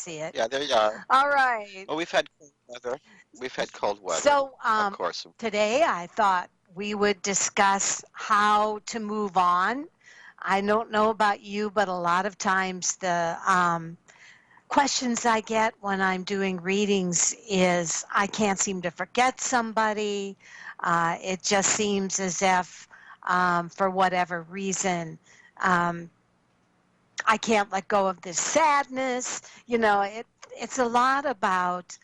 see it. Yeah, there you are. All right. Well, we've had cold weather. We've had cold weather, So of course. today I thought we would discuss how to move on. I don't know about you, but a lot of times the questions I get when I'm doing readings is I can't seem to forget somebody. It just seems as if, for whatever reason, um, I can't let go of this sadness. It's a lot about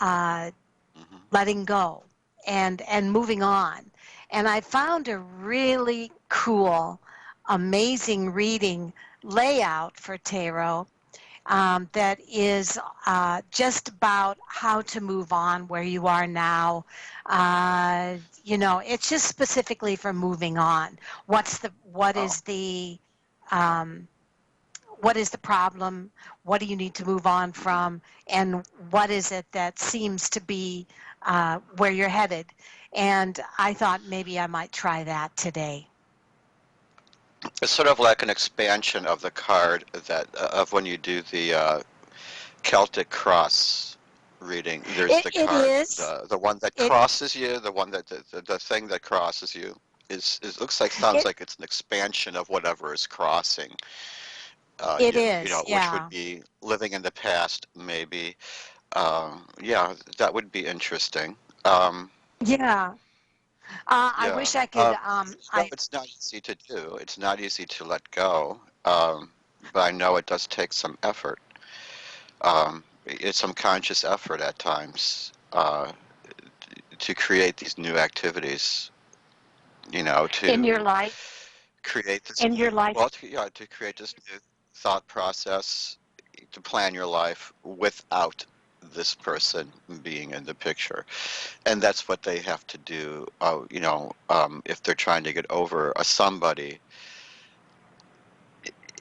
uh, Hmm. letting go and moving on. And I found a really cool, amazing reading layout for tarot that is just about how to move on where you are now. It's just specifically for moving on. What Oh, is the um, what is the problem? What do you need to move on hmm. from? And what is it that seems to be where you're headed? And I thought maybe I might try that today. It's sort of like an expansion of the card of when you do the Celtic cross reading. There's the It card, is. the one that It crosses you, the one that the thing that crosses you is looks like sounds it like it's an expansion of whatever is crossing it you. is. Which would Yeah. be living in the past, maybe. Yeah, that would be interesting. Um, Yeah. I yeah, wish I could. I it's not easy to do. It's not easy to let go. But I know it does take some effort. It's some conscious effort at times to create these new activities. in your To life. create this In new, your life. well, to create this new thought process, to plan your life without this person being in the picture. And that's what they have to do, if they're trying to get over a somebody.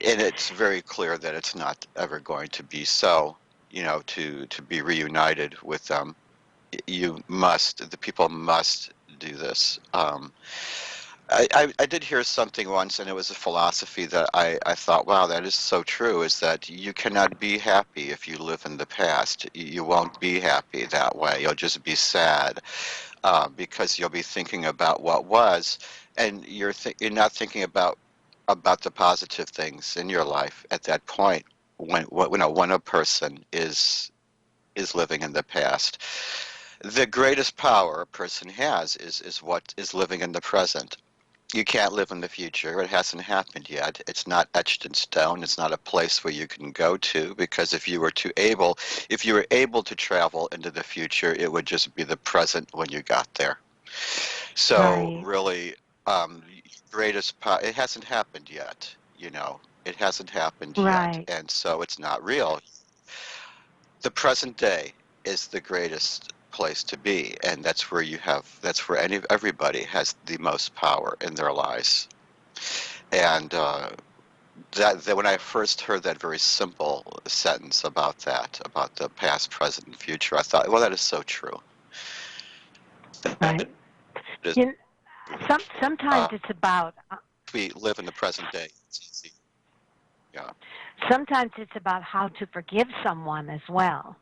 And it's very clear that it's not ever going to be so, to be reunited with them. The people must do this. I did hear something once, and it was a philosophy that I thought, wow, that is so true, is that you cannot be happy if you live in the past. You won't be happy that way. You'll just be sad because you'll be thinking about what was, and you're not thinking about the positive things in your life at that point when a person is living in the past. The greatest power a person has is what is living in the present. You can't live in the future. It hasn't happened yet. It's not etched in stone. It's not a place where you can go to, because if you were able to travel into the future, it would just be the present when you got there. So Right. really, greatest power, it hasn't happened yet. It hasn't happened yet, Right. and so it's not real. The present day is the greatest place to be, and that's where everybody has the most power in their lives. And that when I first heard that very simple sentence about the past, present, and future, I thought, well, that is so true. That Right. is You kn- true. sometimes it's about We live in the present day. It's easy. Yeah. sometimes it's about how to forgive someone as well.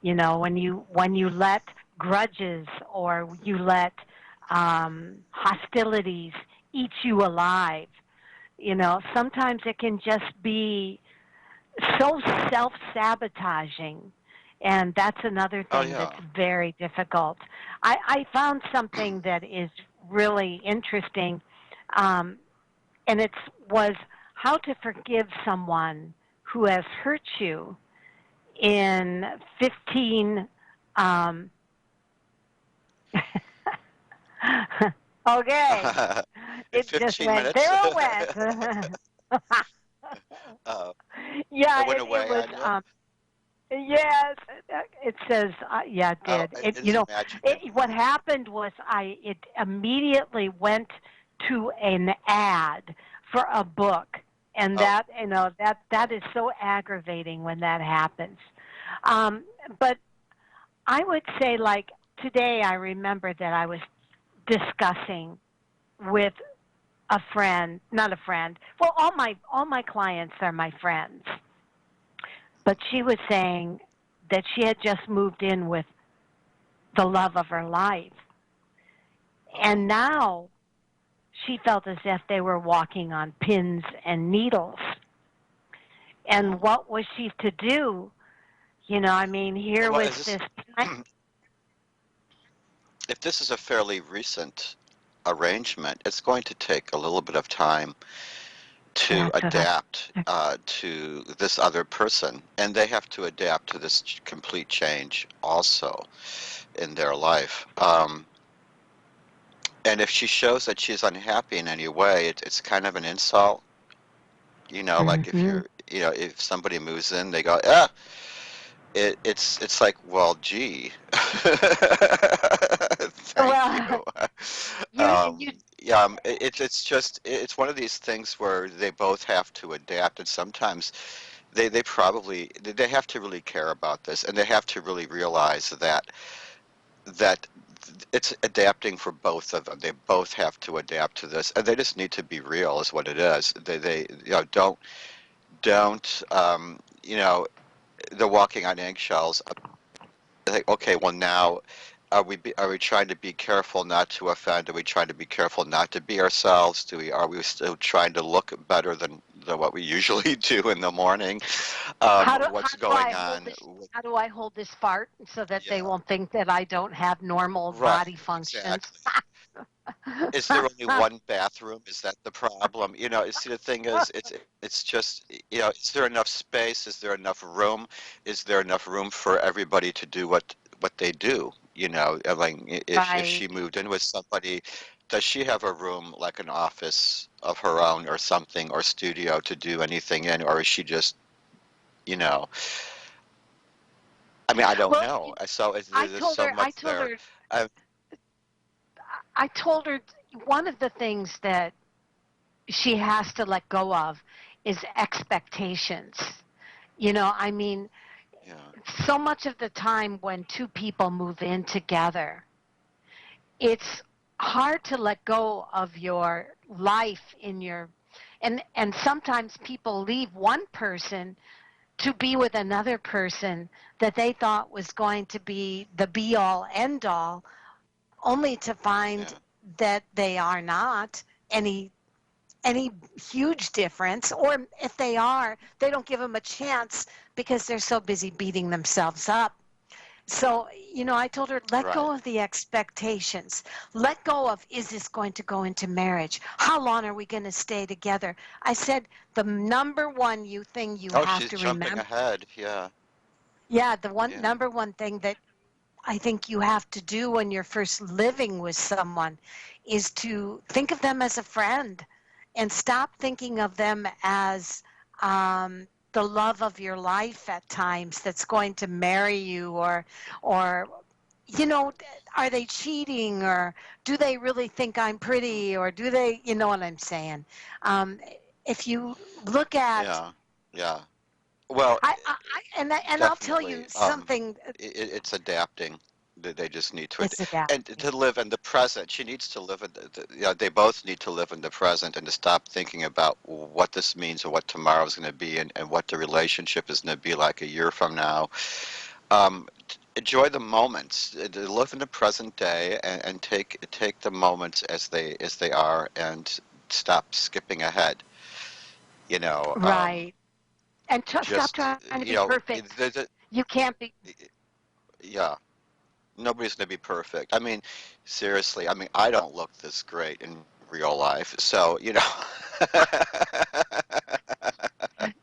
When you let grudges or you let hostilities eat you alive. Sometimes it can just be so self-sabotaging, and that's another Oh thing that's yeah. very difficult. I found something that is really interesting, um, and it was how to forgive someone who has hurt you in 15 um, okay, In it just 15 went there. minutes, It went. uh, Yeah, it went it away was. on you. Yes, it says. Yeah, it Oh, did. it is imaginary. What happened was it immediately went to an ad for a book, and Oh, that is so aggravating when that happens. Um, but I would say, like today, I remember that I was discussing with a friend, not a friend. Well, all my clients are my friends, But she was saying that she had just moved in with the love of her life. And Oh. now she felt as if they were walking on pins and needles. And Mm. what was she to do? You know, I mean, here Well, was is this this. if this is a fairly recent arrangement, it's going to take a little bit of time to That's what I. adapt to this other person, and they have to adapt to this complete change also in their life. And if she shows that she's unhappy in any way, it's kind of an insult. Like if Mm-hmm. if somebody moves in, they go, ah, it's like, well, gee, thank you. Well, you Yeah, it's just it's one of these things where they both have to adapt, and sometimes they have to really care about this, and they have to really realize that it's adapting for both of them. They both have to adapt to this, and they just need to be real, is what it is. They don't they're walking on eggshells. Like, okay, well now, are we trying to be careful not to offend? Are we trying to be careful not to be ourselves? Are we still trying to look better than what we usually do in the morning? What's how do I going hold on? this? How do I hold this fart so that they Yeah, won't think that I don't have normal right, body functions? exactly. Is there only one bathroom? Is that the problem? See, the thing is, it's just, is there enough space? Is there enough room? Is there enough room for everybody to do what they do? And like if Right. she moved in with somebody, does she have a room like an office of her own or something or studio to do anything in, or is she just, you know, I mean, I don't Well, know. So I there's told so her. much there. Uh, I told her one of the things that she has to let go of is expectations. I mean, yeah, so much of the time when two people move in together, it's hard to let go of your life in your and sometimes people leave one person to be with another person that they thought was going to be the be all end all, only to find yeah, that they are not any any huge difference, or if they are, they don't give them a chance because they're so busy beating themselves up. So, I told her, let right. go of the expectations. Let go of, is this going to go into marriage? How long are we going to stay together? I said, the number one thing you Oh, have she's to jumping remember, ahead. Yeah, yeah, yeah. number one thing that I think you have to do when you're first living with someone is to think of them as a friend and stop thinking of them as the love of your life at times that's going to marry you, or you know are they cheating, or do they really think I'm pretty, or do they, you know what I'm saying? um, if you look at, Yeah, yeah. Well, and I'll tell you definitely. something. It's adapting. They just need to, It's and adapting. to live in the present. She needs to live in they both need to live in the present and to stop thinking about what this means or what tomorrow's going to be and what the relationship is going to be like a year from now. Enjoy the moments. Live in the present day and take the moments as they are and stop skipping ahead. You know, um, Right. And stop just trying to be perfect. You can't be. yeah, nobody's gonna be perfect. I mean, seriously, I mean, I don't look this great in real life, so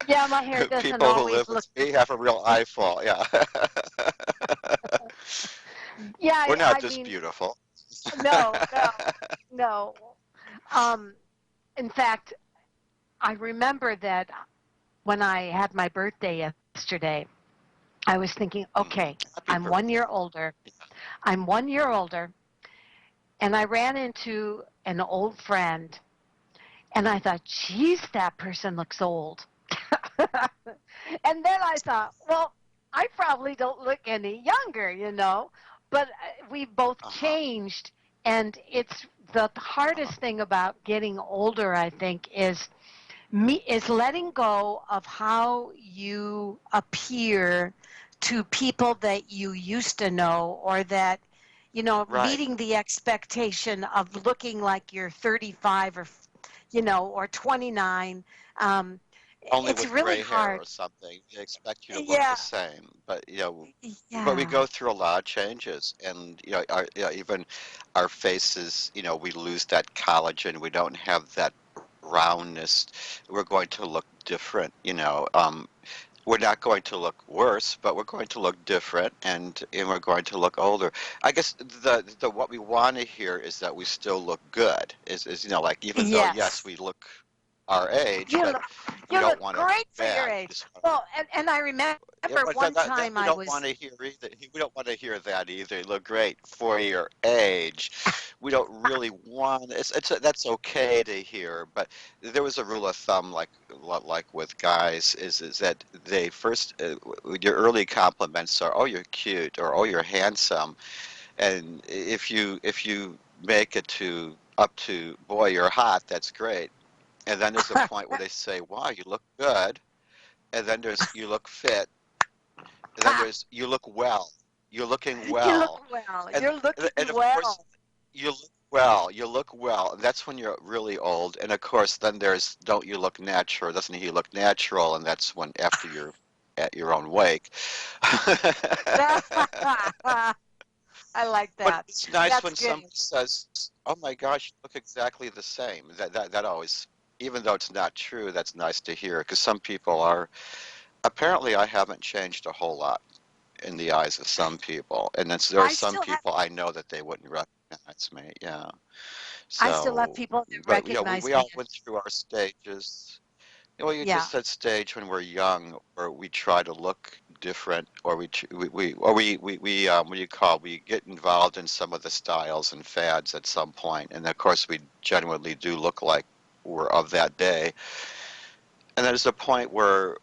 Yeah, my hair doesn't people who always live look. with me have a real eyefall. Yeah, Yeah, we're not I this mean, beautiful. no, no, no. Um, in fact, I remember that when I had my birthday yesterday, I was thinking, okay, Happy I'm 1 year birthday. older. I'm 1 year older, and I ran into an old friend, and I thought, geez, that person looks old. And then I thought, well, I probably don't look any younger, but we've both Uh-huh. changed. And it's the Uh-huh. hardest thing about getting older, I think, is is letting go of how you appear to people that you used to know, or that, Right. meeting the expectation of looking like you're 35 or, or 29. Um, Only it's with really gray hair hard. or something. They expect you to look the Yeah, same, but but we yeah, go through a lot of changes, and even our faces, we lose that collagen. We don't have that roundness. We're going to look different. We're not going to look worse, but we're going to look different, and we're going to look older. I guess the what we want to hear is that we still look good. Is like, even though yes, yes. we look our age, You but look, we you don't look want to look great for your bad. We age. just want Well, and I remember yeah, but one that time we I don't want was, to hear either. We don't want to hear that either. You look great for your age. We don't really want. That's okay to hear, but there was a rule of thumb, like with guys, is that they first your early compliments are, oh, you're cute, or oh, you're handsome, and if you make it to up to, boy, you're hot, that's great, and then there's a point where they say, wow, you look good, and then there's, you look fit, and then there's, you look well. You're looking you look well. well. And You're looking and of course well. you look well. You look well. And that's when you're really old. And of course then there's, don't you look natural? Doesn't he look natural? And that's when, after you're at your own wake. I like But that. it's nice That's when good. somebody says, "Oh my gosh, you look exactly the same." That always, even though it's not true, that's nice to hear, because some people are, apparently I haven't changed a whole lot in the eyes of some people, and there are I some still have people I know that they wouldn't recognize me. Yeah. I still have So, people that but we recognize we me. all went through our stages. Well, you Yeah, just said stage when we're young, where we try to look different, or what do you call? We get involved in some of the styles and fads at some point, and of course we genuinely do look like we're of that day. And there's a point where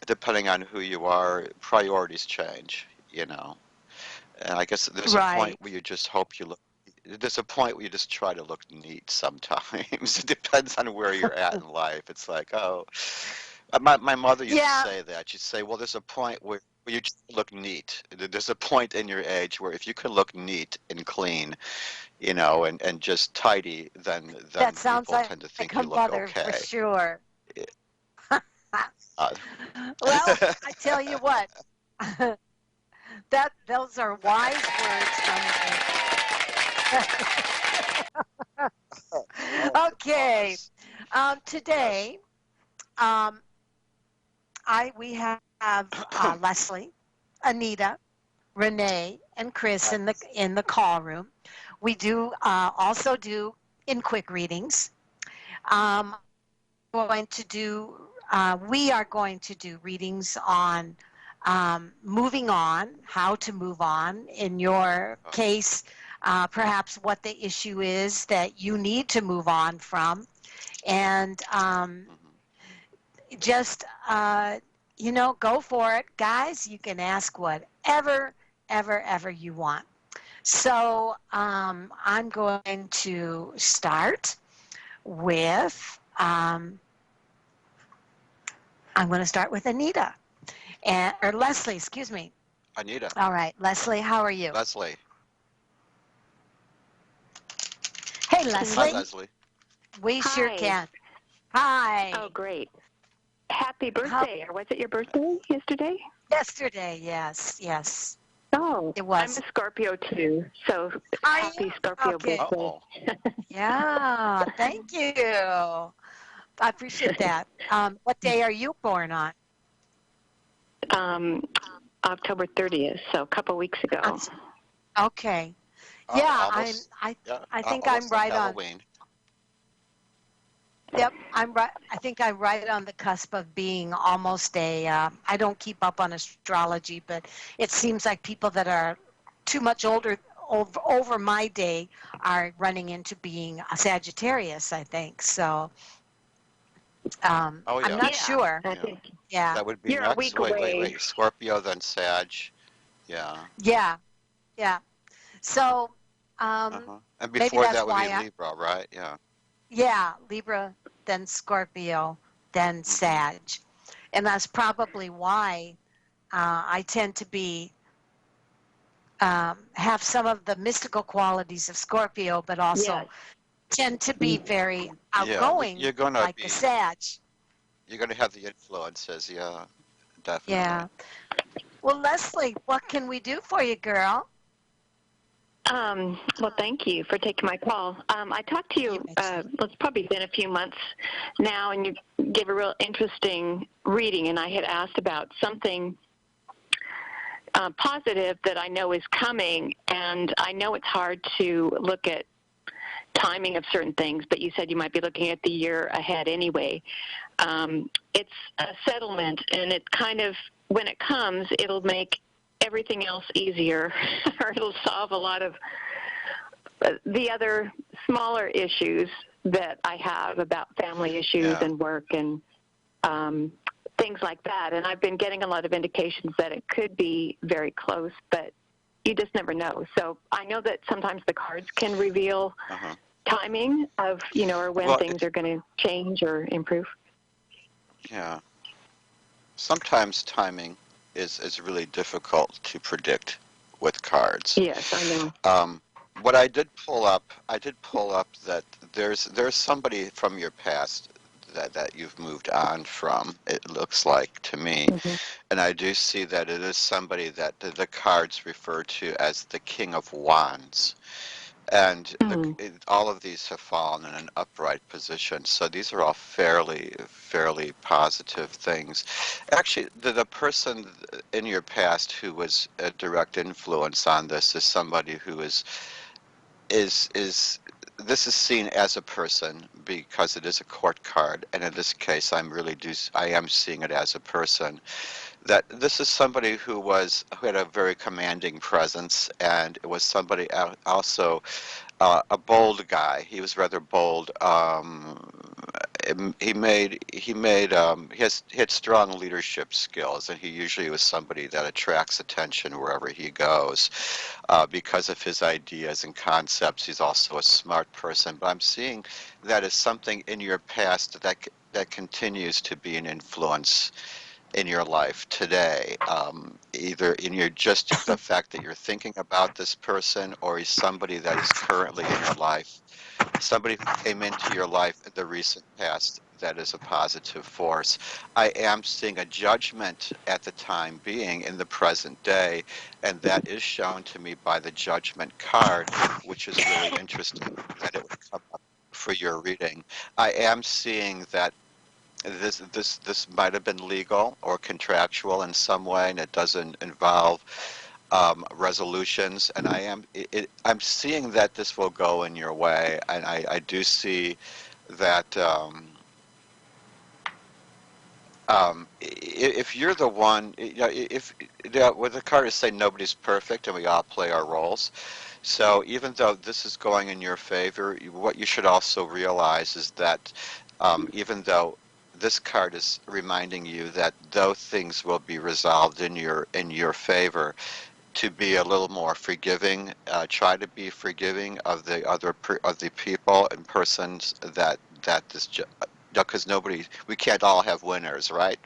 depending on who you are, priorities change. And I guess there's a point right. where you just hope you look. There's a point where you just try to look neat sometimes. It depends on where you're at in life. It's like, oh, my mother used to Yeah, say that. She'd say, well, there's a point where you just look neat. There's a point in your age where if you can look neat and clean, and just tidy, then that sounds people like tend to think a you look mother for okay. sure. Uh, Well, I tell you what, that those are wise words from me. oh, it Okay. was. Yes. Today, um, we have Leslie, Anita, Renee, and Chris Hi. in the call room. We do also do in quick readings. Um, going to do we are going to do readings on moving on, how to move on. In your Oh, case, perhaps what the issue is that you need to move on from, and mhm. just go for it, guys. You can ask whatever, ever you want. So I'm going to start with I'm going to start with Anita or Leslie, excuse me. Anita, All right, Leslie, how are you? Leslie. Hey, Can you Hi, hear Leslie. me? Leslie. We sure Hi. can. Oh, Hi. great. Happy How birthday. Or was it your birthday yesterday? yesterday? Yes, Oh, it I'm was. a Scorpio too. So Are you? happy Scorpio Okay. birthday. Uh-oh. Yeah, thank you. I appreciate that. What day are you born on? um, October 30th, so a couple weeks I'm ago. okay. Yeah, Almost, yeah, I think I'm almost on right on. Halloween. Yep, I'm right. I think I'm right on the cusp of being almost a. I don't keep up on astrology, but it seems like people that are too much older over my day are running into being a Sagittarius. I think so. Oh, I'm yeah, not Yeah, sure. I yeah. think Yeah, That would be you're a next. week Wait. away. Scorpio, then Sag. Yeah. yeah, yeah. So Uh-huh. And maybe before that's that would be why I. Libra, right? Yeah. Yeah, Libra. then Scorpio, then Sag. And that's probably why I tend to be have some of the mystical qualities of Scorpio, but also Yes. tend to be very Yeah, outgoing, you're gonna like a be, Sag. you're gonna have the influences. Yeah, definitely. Yeah. Well, Leslie, what can we do for you, girl? Well, thank you for taking my call. I talked to you, it's probably been a few months now, and you gave a real interesting reading, and I had asked about something positive that I know is coming, and I know it's hard to look at timing of certain things, but you said you might be looking at the year ahead anyway. It's a settlement, and it kind of, when it comes, it'll make everything else easier, or it'll solve a lot of the other smaller issues that I have about family issues Yeah. and work and things like that. And I've been getting a lot of indications that it could be very close, but you just never know. So I know that sometimes the cards can reveal timing of, or when Well, things are going to change or improve. yeah. Sometimes timing is really difficult to predict with cards. Yes, I know. What I did pull up that there's somebody from your past that you've moved on from, it looks like to me. Mm-hmm. And I do see that it is somebody that the cards refer to as the King of Wands. And all of these have fallen in an upright position. So these are all fairly positive things. Actually, the person in your past who was a direct influence on this is somebody who is this is seen as a person because it is a court card, and in this case, I am seeing it as a person. That this is somebody who had a very commanding presence, and it was somebody also a bold guy. He was rather bold. He had strong leadership skills, and he usually was somebody that attracts attention wherever he goes because of his ideas and concepts. He's also a smart person. But I'm seeing that as something in your past that continues to be an influence in your life today, either in your just the fact that you're thinking about this person, or he's somebody that is currently in your life, somebody who came into your life in the recent past that is a positive force. I am seeing a judgment at the time being in the present day, and that is shown to me by the judgment card, which is really interesting that it would come up for your reading. I am seeing that this might have been legal or contractual in some way, and it doesn't involve resolutions. And I'm seeing that this will go in your way, and I do see that if you're the one, if what the card is saying, nobody's perfect, and we all play our roles. So even though this is going in your favor, what you should also realize is that even though this card is reminding you that though things will be resolved in your favor, to be a little more forgiving. Try to be forgiving of the people and persons that this because we can't all have winners, right?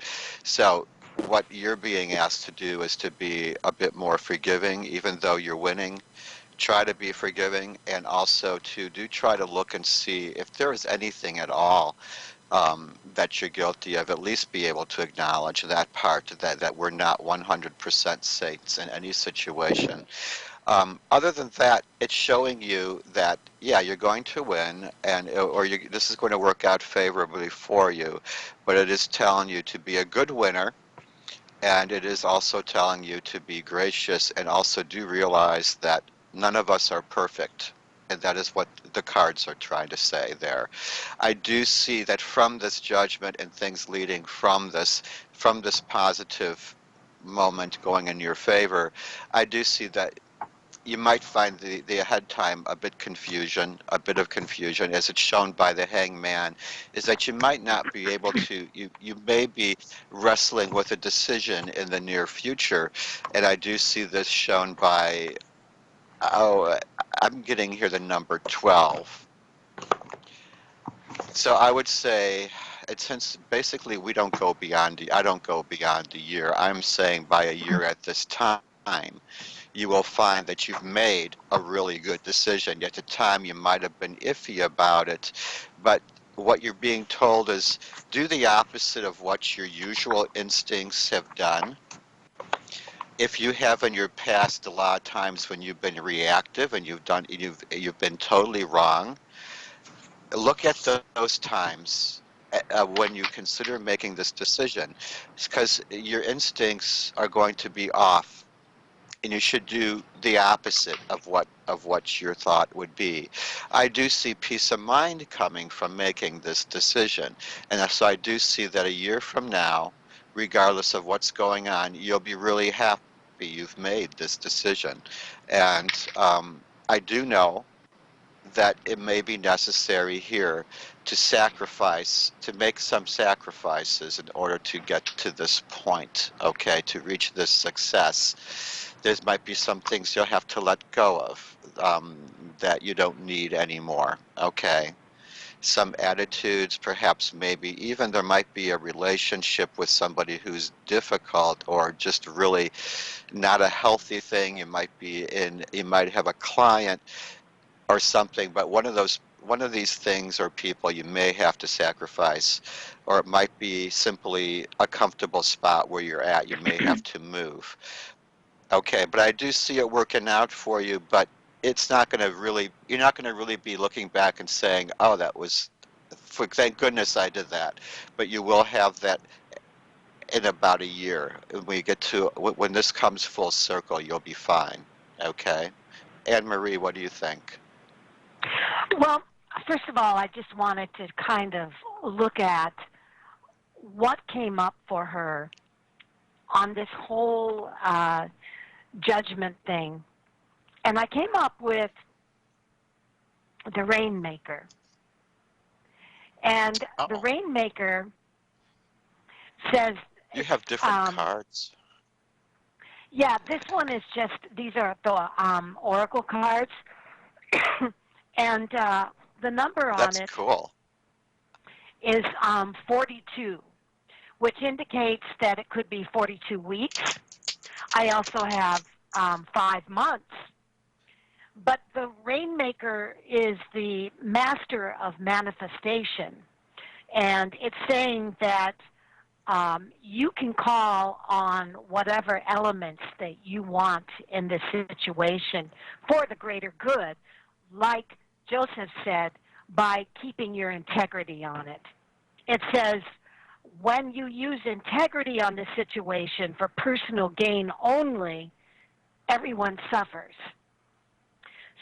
So what you're being asked to do is to be a bit more forgiving, even though you're winning. Try to be forgiving, and also to try to look and see if there is anything at all that you're guilty of. At least be able to acknowledge that part, that we're not 100% saints in any situation. Other than that, it's showing you that, yeah, you're going to win, this is going to work out favorably for you, but it is telling you to be a good winner, and it is also telling you to be gracious, and also do realize that none of us are perfect. And that is what the cards are trying to say there. I do see that from this judgment and things leading from this positive moment going in your favor, I do see that you might find the ahead time a bit of confusion, as it's shown by the hangman, is that you might not be able to, you may be wrestling with a decision in the near future, and I do see this shown by, I'm getting here the number 12. So I would say, since basically we don't go beyond, I don't go beyond a year. I'm saying by a year at this time, you will find that you've made a really good decision. At the time, you might have been iffy about it, but what you're being told is do the opposite of what your usual instincts have done. If you have in your past a lot of times when you've been reactive and you've been totally wrong, look at those times when you consider making this decision, because your instincts are going to be off, and you should do the opposite of what your thought would be. I do see peace of mind coming from making this decision, and so I do see that a year from now, regardless of what's going on, you'll be really happy you've made this decision. And I do know that it may be necessary here to make some sacrifices in order to get to this point, okay, to reach this success. There might be some things you'll have to let go of that you don't need anymore, okay? Some attitudes, perhaps maybe even there might be a relationship with somebody who's difficult or just really not a healthy thing. You might have a client or something, but one of these things or people you may have to sacrifice, or it might be simply a comfortable spot where you're at. You may have to move. Okay, but I do see it working out for you, but you're not going to really be looking back and saying, oh, thank goodness I did that. But you will have that in about a year. When this comes full circle, you'll be fine. Okay? Anne Marie, what do you think? Well, first of all, I just wanted to kind of look at what came up for her on this whole judgment thing. And I came up with the Rainmaker. And the Rainmaker says... You have different cards. Yeah, this one is just, these are the oracle cards. And the number on it cool. is 42, which indicates that it could be 42 weeks. I also have 5 months. But the Rainmaker is the master of manifestation. And it's saying that you can call on whatever elements that you want in this situation for the greater good, like Joseph said, by keeping your integrity on it. It says, when you use integrity on the situation for personal gain only, everyone suffers.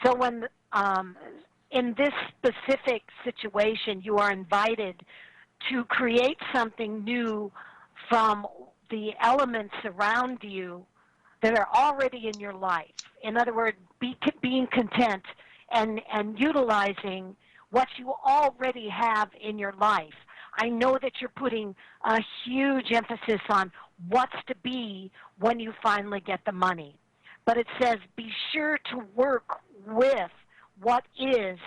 So when in this specific situation, you are invited to create something new from the elements around you that are already in your life. In other words, being content and utilizing what you already have in your life. I know that you're putting a huge emphasis on what's to be when you finally get the money. But it says be sure to work with what is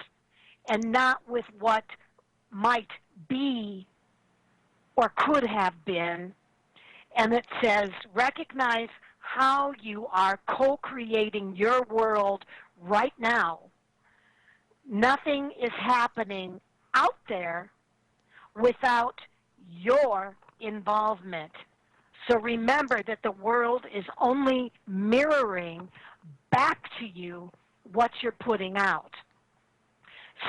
and not with what might be or could have been. And it says recognize how you are co-creating your world right now. Nothing is happening out there without your involvement. So remember that the world is only mirroring back to you what you're putting out.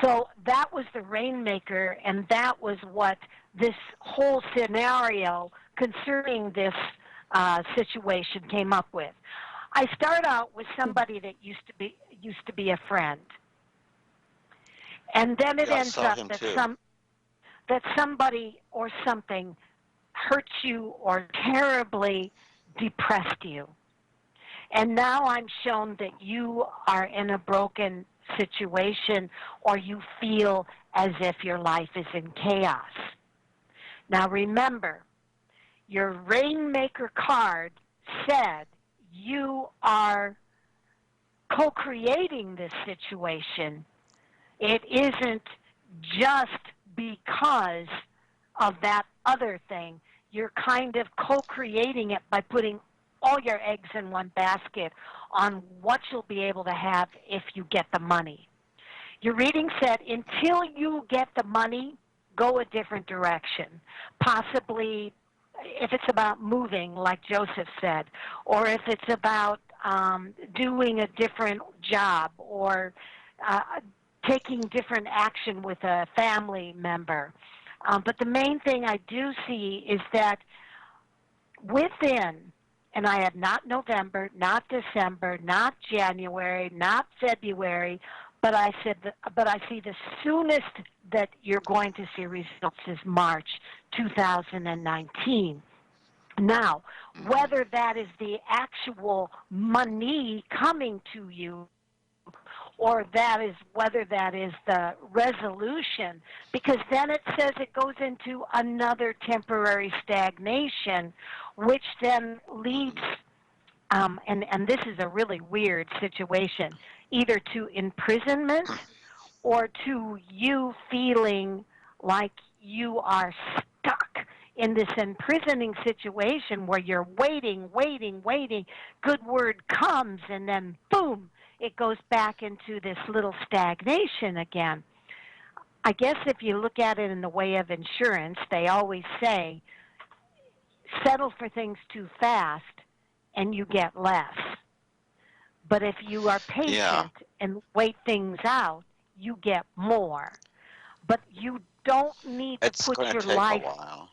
So that was the Rainmaker, and that was what this whole scenario concerning this situation came up with. I start out with somebody that used to be a friend. And then it ends up that somebody or something hurt you or terribly depressed you. And now I'm shown that you are in a broken situation or you feel as if your life is in chaos. Now remember, your Rainmaker card said you are co-creating this situation. It isn't just because of that other thing. You're kind of co-creating it by putting all your eggs in one basket on what you'll be able to have if you get the money. Your reading said until you get the money, go a different direction. Possibly if it's about moving, like Joseph said, or if it's about doing a different job or taking different action with a family member. But the main thing I do see is that within, and I have not November, not December, not January, not February, but I see the soonest that you're going to see results is March 2019. Now, whether that is the actual money coming to you or whether that is the resolution, because then it says it goes into another temporary stagnation, which then leads, and this is a really weird situation, either to imprisonment or to you feeling like you are stuck in this imprisoning situation where you're waiting, good word comes, and then boom, it goes back into this little stagnation again. I guess if you look at it in the way of insurance, they always say, settle for things too fast and you get less. But if you are patient and wait things out, you get more. But you don't need to It's put going to your take life... a while.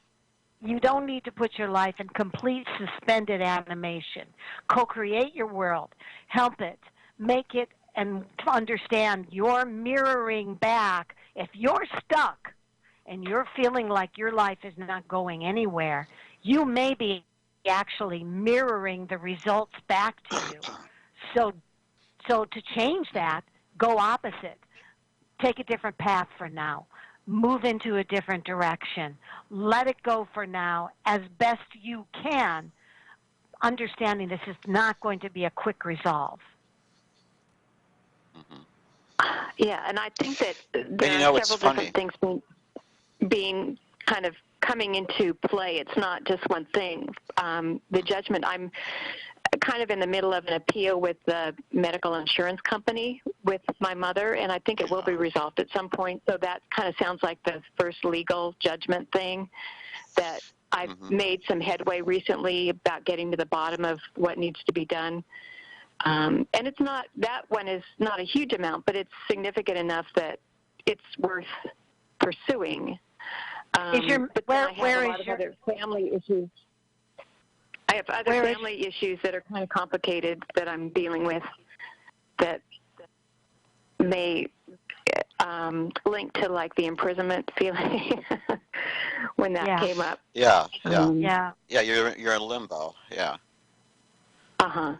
You don't need to put your life in complete suspended animation. Co-create your world. Help it. Make it and understand you're mirroring back. If you're stuck and you're feeling like your life is not going anywhere, you may be actually mirroring the results back to you. So to change that, go opposite. Take a different path for now. Move into a different direction. Let it go for now as best you can, understanding this is not going to be a quick resolve. Yeah, and I think that there And are several different things being kind of coming into play. It's not just one thing. The judgment, I'm kind of in the middle of an appeal with the medical insurance company with my mother, and I think it will be resolved at some point. So that kind of sounds like the first legal judgment thing that I've made some headway recently about getting to the bottom of what needs to be done. And it's not, that one is not a huge amount, but it's significant enough that it's worth pursuing. But then I have a lot of other family issues. I have other family issues that are kind of complicated that I'm dealing with that may link to like the imprisonment feeling when that came up. Yeah, you're in limbo. Yeah. Yeah.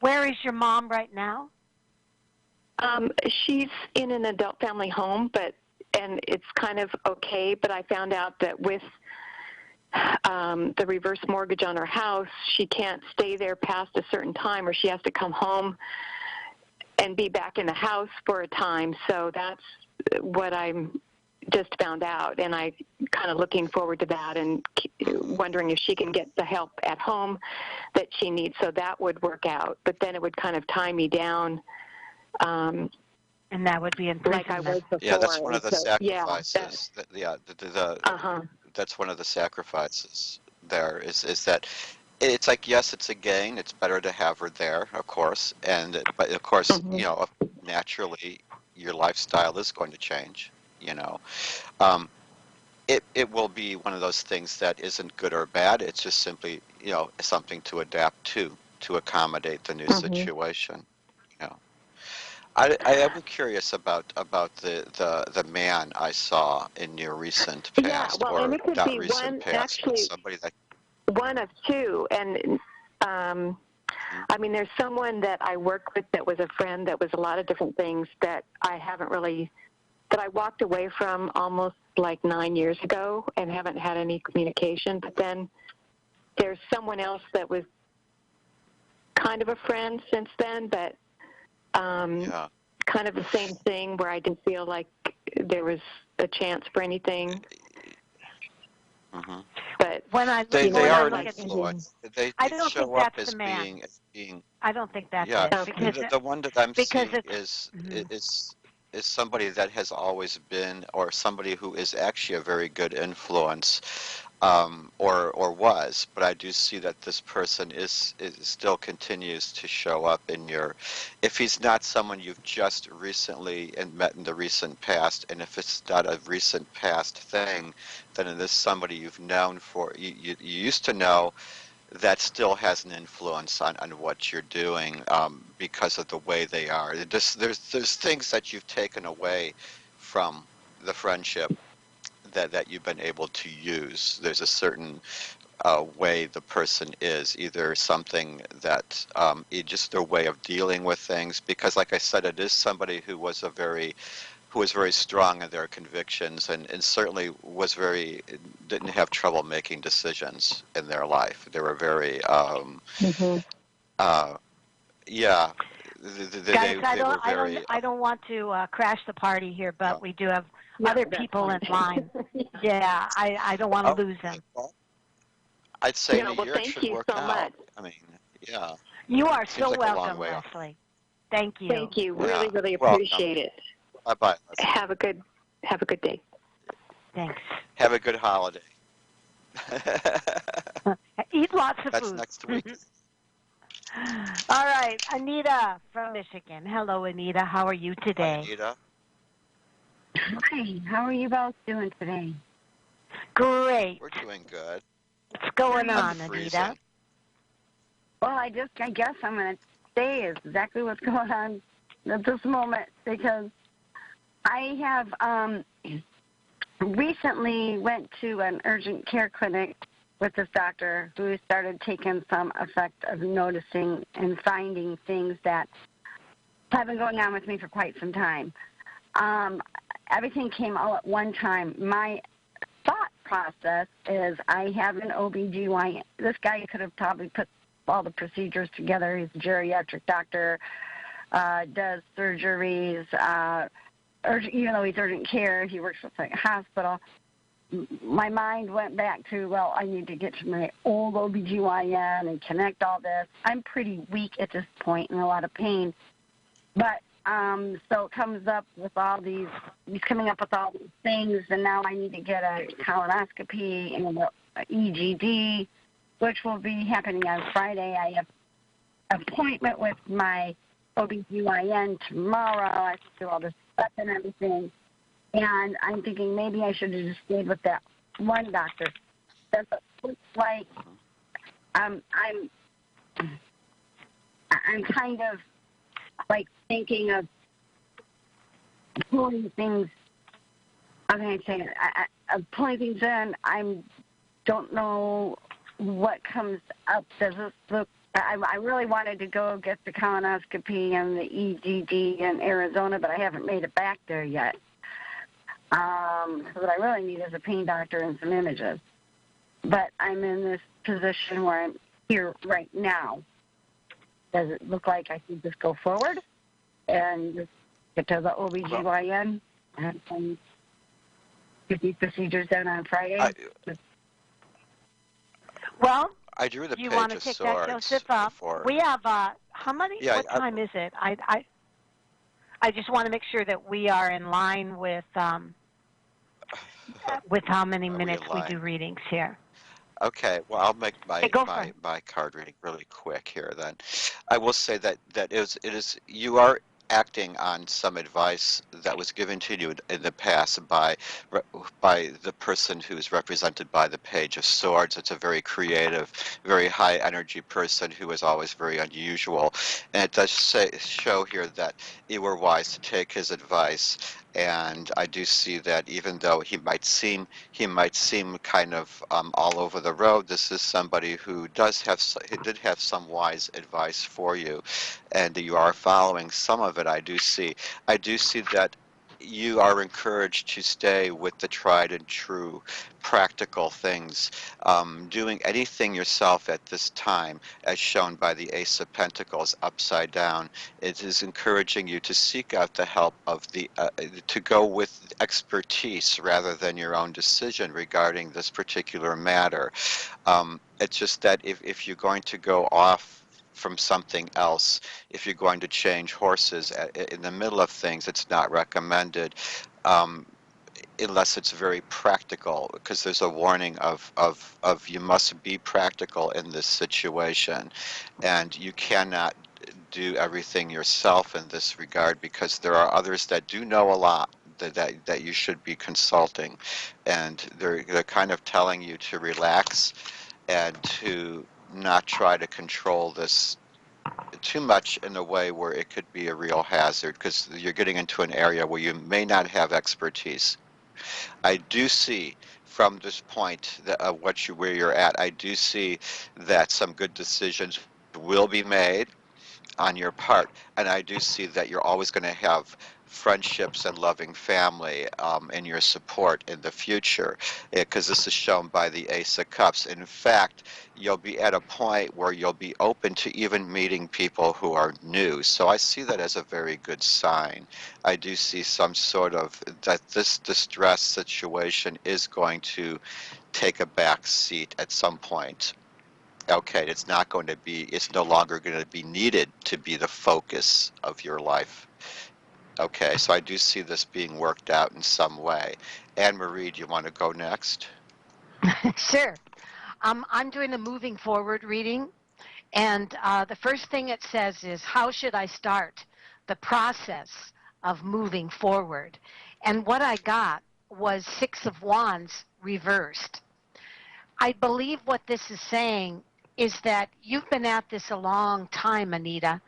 Where is your mom right now? She's in an adult family home, and it's kind of okay. But I found out that with the reverse mortgage on her house, she can't stay there past a certain time, or she has to come home and be back in the house for a time. So that's what I'm just found out, and I kind of looking forward to that and wondering if she can get the help at home that she needs. So that would work out, but then it would kind of tie me down. And that would be imprisonment. Like I was before. Yeah, that's one of the sacrifices. That's one of the sacrifices there is that it's like, yes, it's a gain. It's better to have her there, of course. But of course, naturally your lifestyle is going to change, It will be one of those things that isn't good or bad. It's just simply, something to adapt to accommodate the new situation. I am curious about the man I saw in your recent past, and it could not be recent past, actually, somebody that... one of two. And I mean, there's someone that I work with that was a friend that was a lot of different things that I haven't really, that I walked away from almost like 9 years ago and haven't had any communication. But then there's someone else that was kind of a friend since then, but kind of the same thing where I didn't feel like there was a chance for anything. Mm-hmm. But when I They when I are an look at, influence. I They don't think show up that's the man. as being I don't think that's yeah. it okay. The one that I'm because seeing it's mhm. is somebody that has always been, or somebody who is actually a very good influence, or was. But I do see that this person is still continues to show up in your. If he's not someone you've just recently and met in the recent past, and if it's not a recent past thing, then it is somebody you've known for you used to know that still has an influence on what you're doing, because of the way they are. There's things that you've taken away from the friendship that you've been able to use. There's a certain way the person is, either something that just their way of dealing with things. Because, like I said, it is somebody who was very strong in their convictions, and certainly didn't have trouble making decisions in their life. They were very Mm-hmm. uh, yeah, Guys, they were very I don't want to crash the party here, uh, but we do have No, other that's people in fine. line. Yeah, I don't want to oh, lose them. well, I'd say in a No, well, year it thank should you work so out. much. I mean, yeah, You are seems so like a long welcome, way off. Leslie. Thank you. Thank you. Yeah, Really, really welcome. appreciate it. Bye bye, Leslie. Have a good day. Thanks. Have a good holiday. Eat lots of That's food. next week. All right, Anita from Michigan. Hello, Anita. How are you Hi, today? Anita. Hi, how are you both doing today? Great. We're doing good. What's going I'm on, Anita? freezing. Well, I guess I'm going to say exactly what's going on at this moment because I have recently went to an urgent care clinic with this doctor who started taking some effect of noticing and finding things that have been going on with me for quite some time. Everything came all at one time. My thought process is I have an OBGYN. This guy could have probably put all the procedures together. He's a geriatric doctor, does surgeries, even though he's urgent care, he works with a hospital. My mind went back to, well, I need to get to my old OBGYN and connect all this. I'm pretty weak at this point and a lot of pain. But so it comes up with he's coming up with all these things, and now I need to get a colonoscopy and an EGD, which will be happening on Friday. I have an appointment with my OBGYN tomorrow. I have to do all this stuff and everything. And I'm thinking maybe I should have just stayed with that one doctor. Does it look like I'm kind of like thinking of pulling things. How can I say it? Of pulling things in. I don't know what comes up. Does this look? I really wanted to go get the colonoscopy and the EGD in Arizona, but I haven't made it back there yet. So what I really need is a pain doctor and some images. But I'm in this position where I'm here right now. Does it look like I should just go forward and just get to the OBGYN and get these procedures done on Friday? Well, I drew the do you page want to of pick that, swords Joseph? for. We have how many? Yeah, what time is it? I just want to make sure that we are in line with how many Are we minutes in we line? do readings here. Okay, well, I'll make Go for it. my card reading really quick here then. I will say that it is you are acting on some advice that was given to you in the past by the person who's represented by the Page of Swords. It's a very creative, very high energy person who is always very unusual. And it does show here that you were wise to take his advice. And I do see that even though he might seem kind of all over the road, this is somebody who did have some wise advice for you, and you are following some of it. I do see that you are encouraged to stay with the tried and true practical things, doing anything yourself at this time, as shown by the Ace of Pentacles upside down. It is encouraging you to seek out the help of to go with expertise rather than your own decision regarding this particular matter. It's just that if you're going to go off from something else, if you're going to change horses in the middle of things, it's not recommended, um, unless it's very practical, because there's a warning of you must be practical in this situation, and you cannot do everything yourself in this regard, because there are others that do know a lot that you should be consulting, and they're kind of telling you to relax and to not try to control this too much in a way where it could be a real hazard, because you're getting into an area where you may not have expertise. I do see from this point that, where you're at, I do see that some good decisions will be made on your part, and I do see that you're always going to have friendships and loving family in your support in the future, because this is shown by the Ace of Cups. In fact, you'll be at a point where you'll be open to even meeting people who are new. So I see that as a very good sign. I do see some sort of that this distress situation is going to take a back seat at some point. Okay, it's no longer going to be needed to be the focus of your life. Okay, so I do see this being worked out in some way. Anne Marie, do you want to go next? Sure. I'm doing a moving forward reading, and the first thing it says is, how should I start the process of moving forward? And what I got was Six of Wands reversed. I believe what this is saying is that you've been at this a long time, Anita,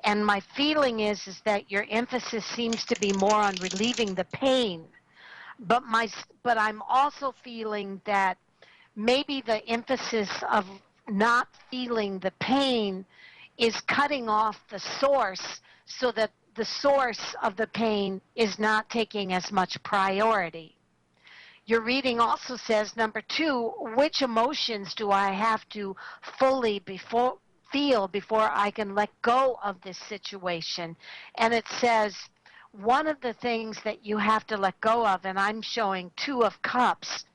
and my feeling is that your emphasis seems to be more on relieving the pain. But but I'm also feeling that maybe the emphasis of not feeling the pain is cutting off the source, so that the source of the pain is not taking as much priority. Your reading also says, number 2, which emotions do I have to fully feel before I can let go of this situation? And it says, one of the things that you have to let go of, and I'm showing 2 of Cups,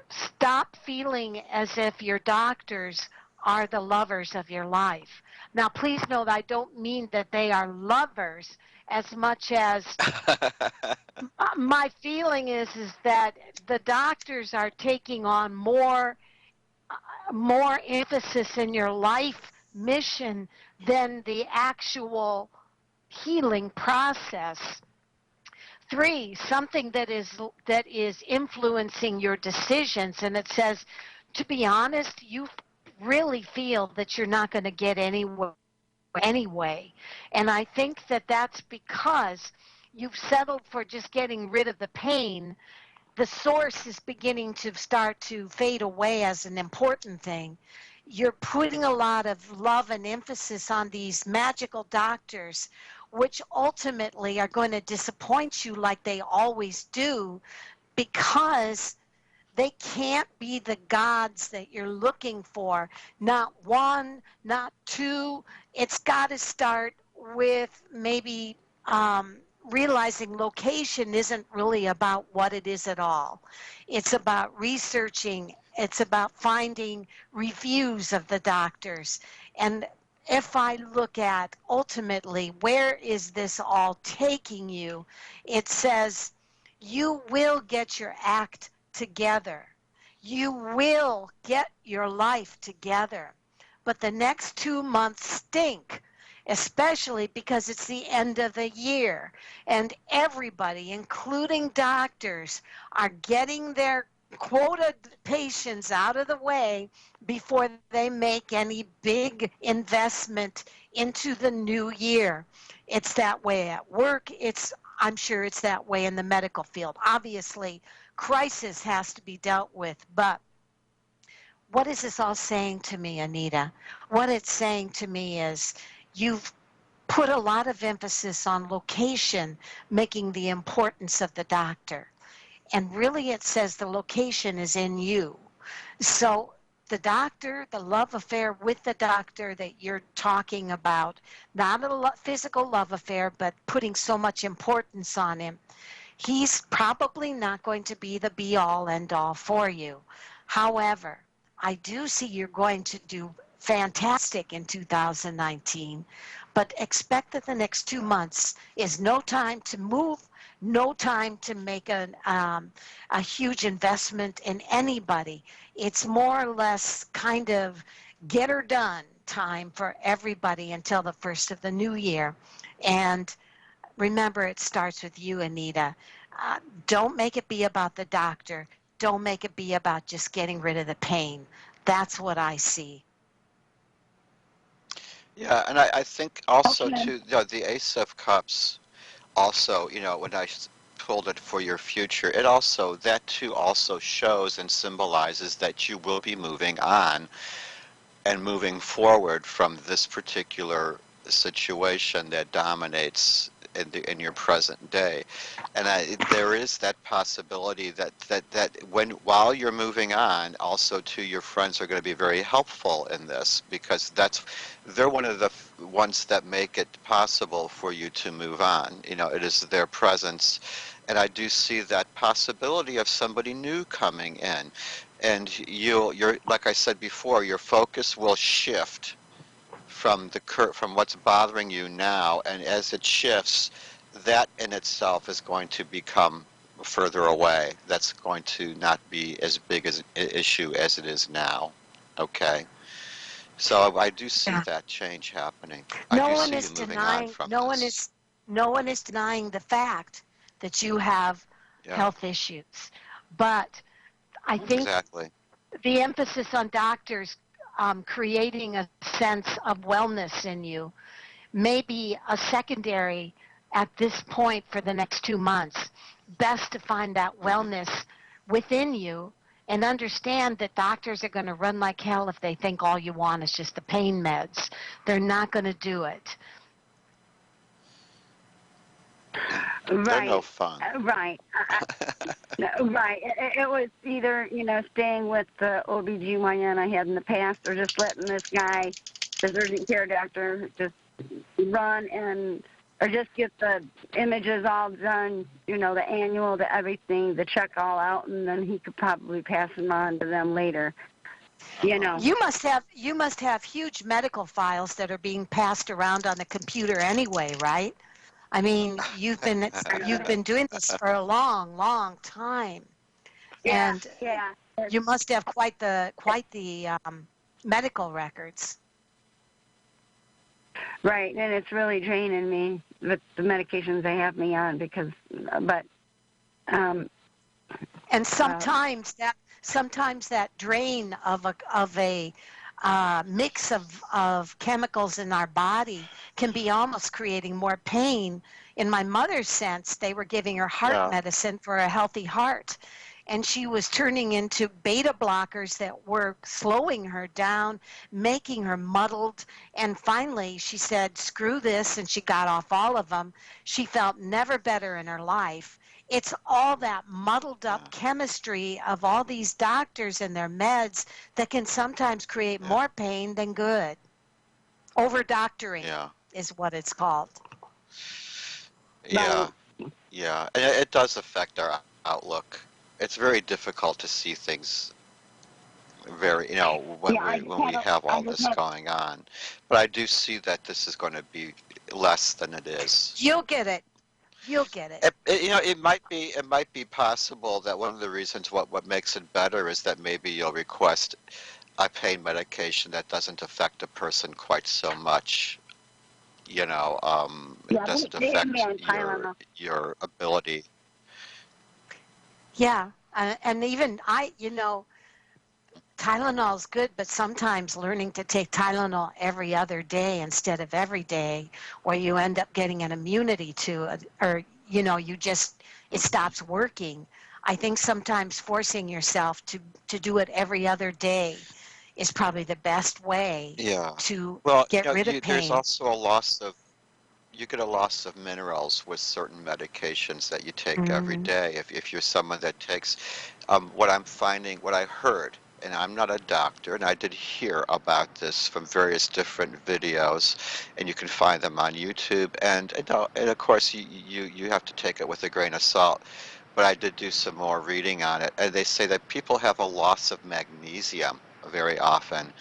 stop feeling as if your doctors are the lovers of your life. Now, please know that I don't mean that they are lovers as much as my feeling is that the doctors are taking on more emphasis in your life mission than the actual healing process. 3, something that is influencing your decisions, and it says, to be honest, you really feel that you're not going to get anywhere anyway. And I think that that's because you've settled for just getting rid of the pain. The source is beginning to start to fade away as an important thing. You're putting a lot of love and emphasis on these magical doctors, which ultimately are going to disappoint you like they always do, because they can't be the gods that you're looking for. Not 1, not 2. It's got to start with maybe realizing location isn't really about what it is at all. It's about researching. It's about finding reviews of the doctors. And if I look at ultimately where is this all taking you, it says you will get your act together. You will get your life together. But the next 2 months stink, especially because it's the end of the year. And everybody, including doctors, are getting their quota patients out of the way before they make any big investment into the new year. It's that way at work. I'm sure it's that way in the medical field. Obviously, crisis has to be dealt with, but what is this all saying to me, Anita? What it's saying to me is you've put a lot of emphasis on location, making the importance of the doctor. And really it says the location is in you. So the doctor, the love affair with the doctor that you're talking about, not a physical love affair, but putting so much importance on him, he's probably not going to be the be all end all for you. However, I do see you're going to do fantastic in 2019, but expect that the next 2 months is no time to move, no time to make a huge investment in anybody. It's more or less kind of get her done time for everybody until the first of the new year. And remember, it starts with you, Anita. Don't make it be about the doctor. Don't make it be about just getting rid of the pain. That's what I see. Yeah, and I think also Okay. too, the Ace of Cups also, when I pulled it for your future, it also, that too also shows and symbolizes that you will be moving on and moving forward from this particular situation that dominates in your present day. And there is that possibility that while you're moving on, also too, your friends are going to be very helpful in this, because they're one of the ones that make it possible for you to move on. It is their presence. And I do see that possibility of somebody new coming in. And you're like I said before, your focus will shift from what's bothering you now, and as it shifts, that in itself is going to become further away. That's going to not be as big as an issue as it is now. Okay, so I do see Yeah. that change happening. I No do one see is you moving on denying, from no one this. is, no one is denying the fact that you have Yeah, health issues. But I think exactly. the emphasis on doctors creating a sense of wellness in you may be a secondary at this point for the next 2 months. Best to find that Hmm. wellness within you and understand that doctors are going to run like hell if they think all you want is just the pain meds. They're not going to do it. They're no Right, fun. right, right. It was either, staying with the OBGYN I had in the past, or just letting this guy, this urgent care doctor, just run or just get the images all done, the annual, the everything, the check all out, and then he could probably pass them on to them later. Uh-huh. You must have huge medical files that are being passed around on the computer anyway, right? I mean, you've been doing this for a long, long time, Yeah, and yeah. you must have quite the medical records. Right, and it's really draining me with the medications they have me on but um, And uh, sometimes that drain of a mix of chemicals in our body can be almost creating more pain. In my mother's sense, they were giving her heart Yeah, medicine for a healthy heart, and she was turning into beta blockers that were slowing her down, making her muddled. And finally, she said, "Screw this," and she got off all of them. She felt never better in her life. It's all that muddled yeah, up chemistry of all these doctors and their meds that can sometimes create yeah, more pain than good. Over doctoring yeah, is what it's called. yeah, right. yeah. And it does affect our outlook. It's very difficult to see things very, when Yeah, we have I all just this had, going on. But I do see that this is going to be less than it is. You'll get it. You'll get it. It might be possible that one of the reasons what makes it better is that maybe you'll request a pain medication that doesn't affect a person quite so much. It yeah, doesn't they had me affect on your ability. Yeah. And even Tylenol's good, but sometimes learning to take Tylenol every other day instead of every day, or you end up getting an immunity to it, or it Hmm. stops working. I think sometimes forcing yourself to do it every other day is probably the best way Yeah. to Well, get rid of there's pain. also a loss of you get a loss of minerals with certain medications that you take every Mm, day. If you're someone that takes, what I'm finding, what I heard, and I'm not a doctor, and I did hear about this from various different videos, and you can find them on YouTube. And of course, you have to take it with a grain of salt. But I did do some more reading on it, and they say that people have a loss of magnesium very often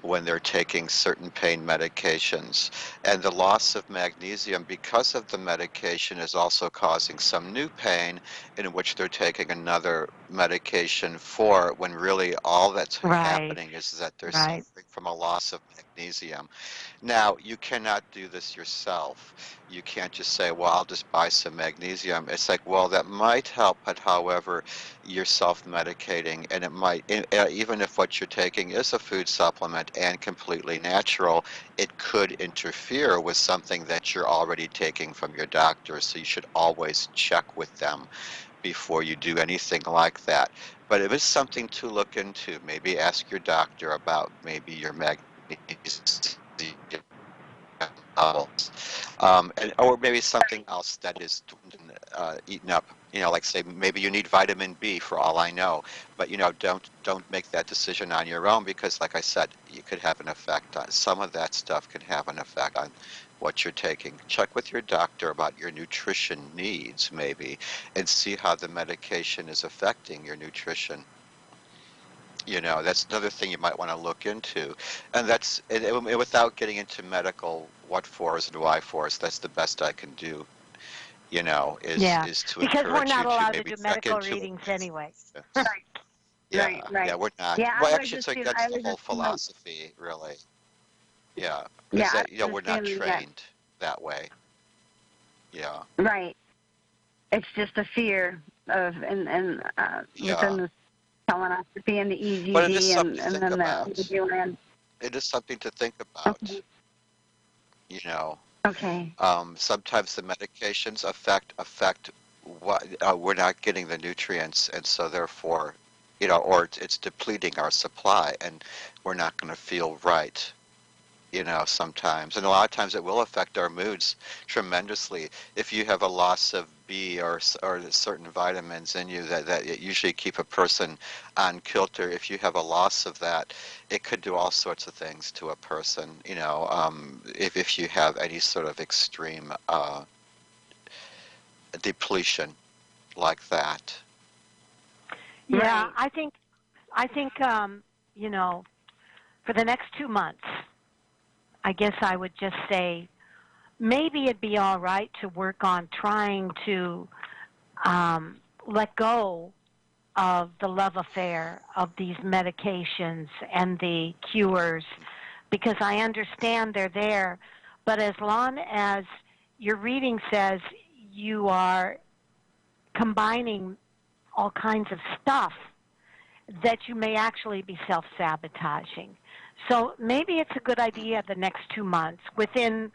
when they're taking certain pain medications. And the loss of magnesium because of the medication is also causing some new pain in which they're taking another medication for, when really all that's right, happening is that they're right. suffering from a loss of magnesium. Now, you cannot do this yourself. You can't just say, well, I'll just buy some magnesium. It's like, well, that might help, but however, you're self-medicating, and it might, even if what you're taking is a food supplement and completely natural, it could interfere with something that you're already taking from your doctor. So you should always check with them before you do anything like that. But it is something to look into. Maybe ask your doctor about maybe your magnesium levels, and or maybe something else that is eaten up. Like say maybe you need vitamin B for all I know, but don't make that decision on your own because, like I said, you could have an effect on some of that stuff. Can have an effect on what you're taking. Check with your doctor about your nutrition needs, maybe, and see how the medication is affecting your nutrition. That's another thing you might want to look into. And that's without getting into medical what fors and why fors. That's the best I can do, is Yeah, is to because we're encourage not you to allowed to maybe do check medical into readings anyway. it. Yeah, Right, yeah, right. we're not. Yeah, Well, actually, it's against I the was whole just, philosophy, really. Yeah, yeah, because I that, was we're just not feeling that, trained that way. Yeah, right. It's just a fear of, and yeah. within the telling us to be in the But it is EGD something to and think then about. the UN. It is something to think about. Okay. You know, Okay. Sometimes the medications affect what we're not getting the nutrients, and so therefore, or it's depleting our supply, and we're not going to feel right. Sometimes, and a lot of times it will affect our moods tremendously. If you have a loss of B or certain vitamins in you that usually keep a person on kilter, if you have a loss of that, it could do all sorts of things to a person. If you have any sort of extreme depletion like that. Yeah, Right. I think you know, for the next 2 months, I guess I would just say maybe it'd be all right to work on trying to let go of the love affair of these medications and the cures because I understand they're there, but as long as your reading says you are combining all kinds of stuff that you may actually be self-sabotaging. So maybe it's a good idea the next 2 months within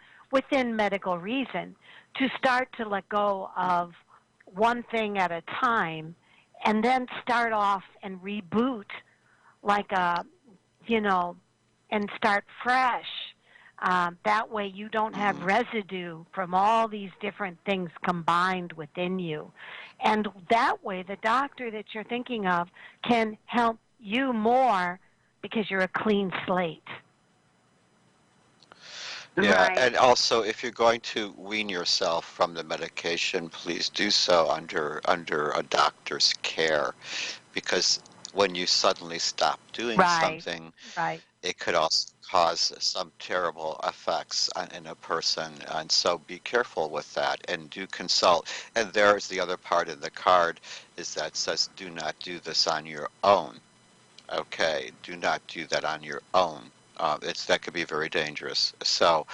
medical reason to start to let go of one thing at a time and then start off and reboot like a, you know, and start fresh. That way you don't have Mm-hmm. residue from all these different things combined within you. And that way the doctor that you're thinking of can help you more because you're a clean slate. Yeah, Right. and also if you're going to wean yourself from the medication, please do so under a doctor's care, because when you suddenly stop doing Right, something, right. it could also cause some terrible effects in a person. And so be careful with that and do consult. And there's the other part of the card is that says do not do this on your own. Okay, do not do that on your own. That could be very dangerous. So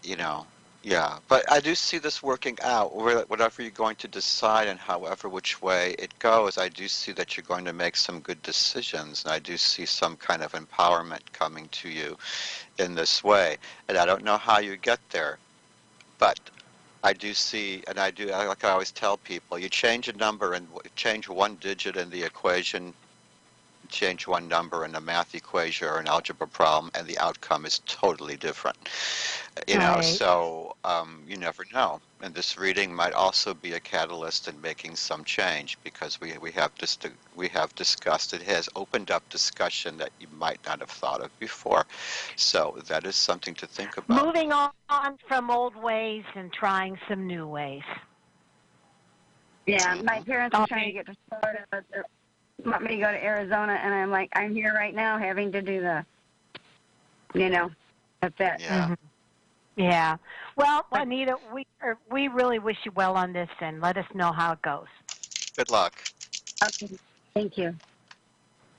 you know, yeah. But I do see this working out. Whatever you're going to decide and however which way it goes, I do see that you're going to make some good decisions, and I do see some kind of empowerment coming to you in this way. And I don't know how you get there, but I do see, and like I always tell people, you change a number and change one digit in the equation, change one number in a math equation or an algebra problem, and the outcome is totally different. Right. So you never know. And this reading might also be a catalyst in making some change because we have discussed, it has opened up discussion that you might not have thought of before. So that is something to think about. Moving on from old ways and trying some new ways. Yeah, my Mhm. parents are trying to get to Florida, but they want me to go to Arizona, and I'm like, I'm here right now having to do this. That's it. Yeah. Mhm. Yeah. Well, Anita, we really wish you well on this, and let us know how it goes. Good luck. Okay. Thank you.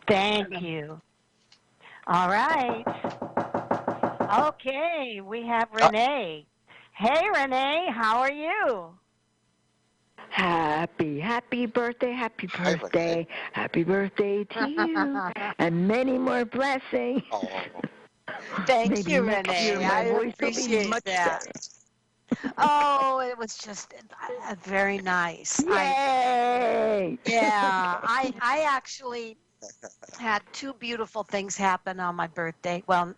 Thank Okay. you. All right. Okay, we have Renee. Hey, Renee, how are you? Happy birthday, Hi, Renee. happy birthday to you, and many more blessings. Oh, Thank Maybe you, next year Renee. I my voice will be appreciate much that. better. Oh, it was just very nice. Yay! I actually had two beautiful things happen on my birthday. Well,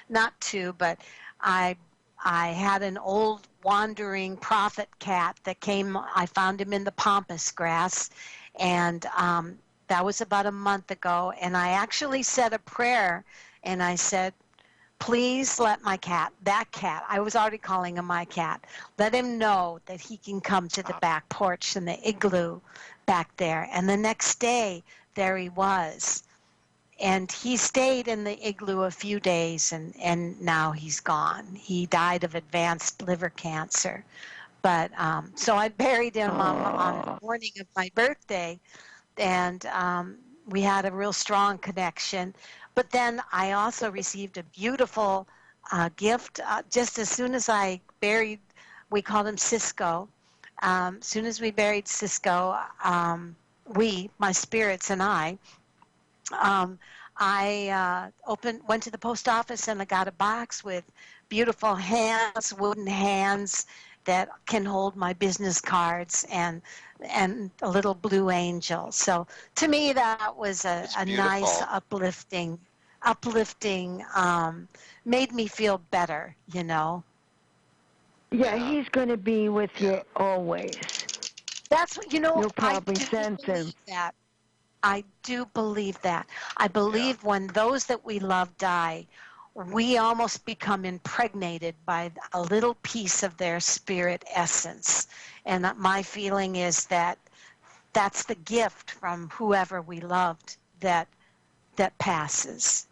not two, but I I had an old wandering prophet cat that came. I found him in the pampas grass, and that was about a month ago. And I actually said a prayer, and I said, please let my cat, that cat, I was already calling him my cat, let him know that he can come to the back porch in the igloo back there. And the next day, there he was. And he stayed in the igloo a few days, and now he's gone. He died of advanced liver cancer. But so I buried him on the Oh, morning of my birthday, and we had a real strong connection. But then I also received a beautiful gift just as soon as I buried. We called him Cisco. As soon as we buried Cisco, my spirits and um, I went to the post office and I got a box with beautiful hands, wooden hands that can hold my business cards and a little blue angel. So to me, that was it's a nice, beautiful. uplifting, made me feel better, you know. yeah, Yeah. he's going to be with Yeah. you always. That's what, you know, You'll I probably do sense him. believe that. I do believe that. I Yeah. believe when those that we love die, we almost become impregnated by a little piece of their spirit essence. And my feeling is that that's the gift from whoever we loved that passes.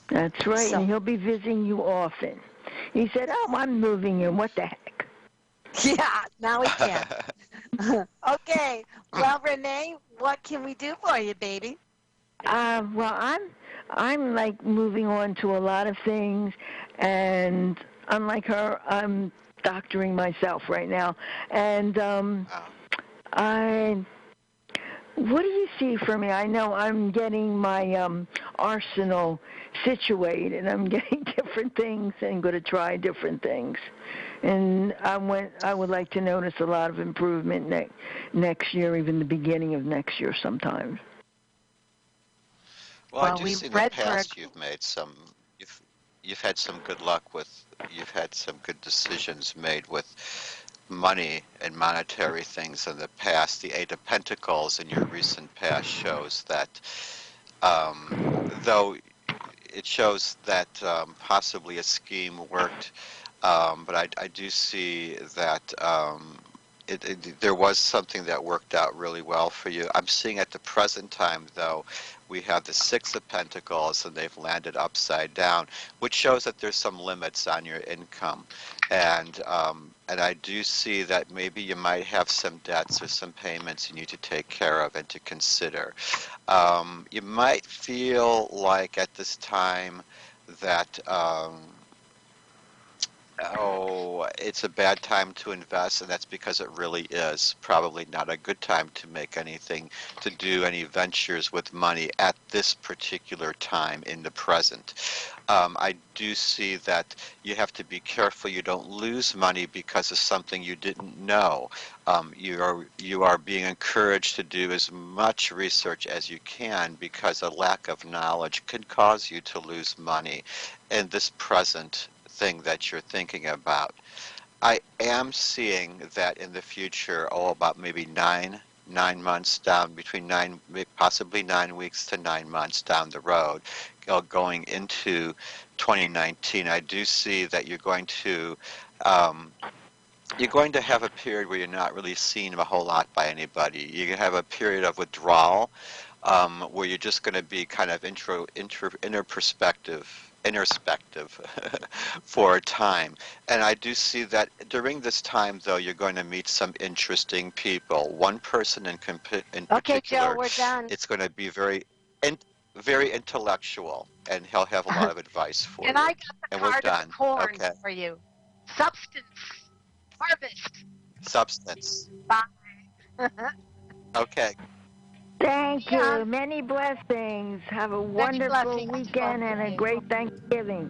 That's right, and So, he'll be visiting you often. He said, "Oh, I'm moving in. What the heck?" yeah, now we can. Okay. Well, Renee, what can we do for you, baby? Well, I'm like moving on to a lot of things, and unlike her, I'm doctoring myself right now, and Wow. I. What do you see for me? I know I'm getting my arsenal situated. I'm getting different things and going to try different things. And I would like to notice a lot of improvement next year, even the beginning of next year sometime. Well, I Well, do we see in the read for a. past you've you've had some good luck with you've had some good decisions made with money and monetary things in the past. The Eight of Pentacles in your recent past shows that though it shows that possibly a scheme worked, but I do see that there was something that worked out really well for you. I'm seeing at the present time, though, we have the Six of Pentacles and they've landed upside down, which shows that there's some limits on your income. And I do see that maybe you might have some debts or some payments you need to take care of and to consider. You might feel like at this time that it's a bad time to invest, and that's because it really is probably not a good time to make anything, to do any ventures with money at this particular time in the present. I do see that you have to be careful you don't lose money because of something you didn't know. You are being encouraged to do as much research as you can, because a lack of knowledge can cause you to lose money in this present thing that you're thinking about. I am seeing that in the future, about maybe 9 months down, between possibly 9 weeks to 9 months down the road, going into 2019, I do see that um, you're going to have a period where you're not really seen a whole lot by anybody. You're going to have a period of withdrawal, where you're just going to be kind of introspective for a time. And I do see that during this time, though, you're going to meet some interesting people. One person in Okay, Joe, particular, we're done. it's going to be very intellectual, and he'll have a lot of advice for And you. I got the And we're card of the done. corn Okay. for you. Substance. Harvest. Substance. Bye. Okay. Thank Yeah. you. Many blessings. Have a Many wonderful blessings to weekend both and of a you. great Thanksgiving.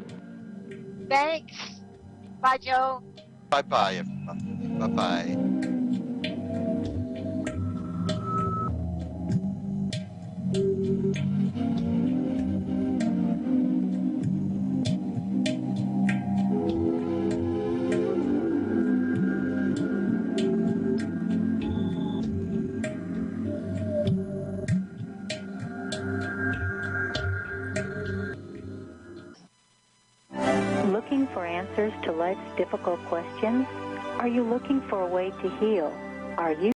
Thanks. Bye, Joe. Bye-bye, everyone. Bye-bye. Looking for answers to life's difficult questions? Are you looking for a way to heal? Are you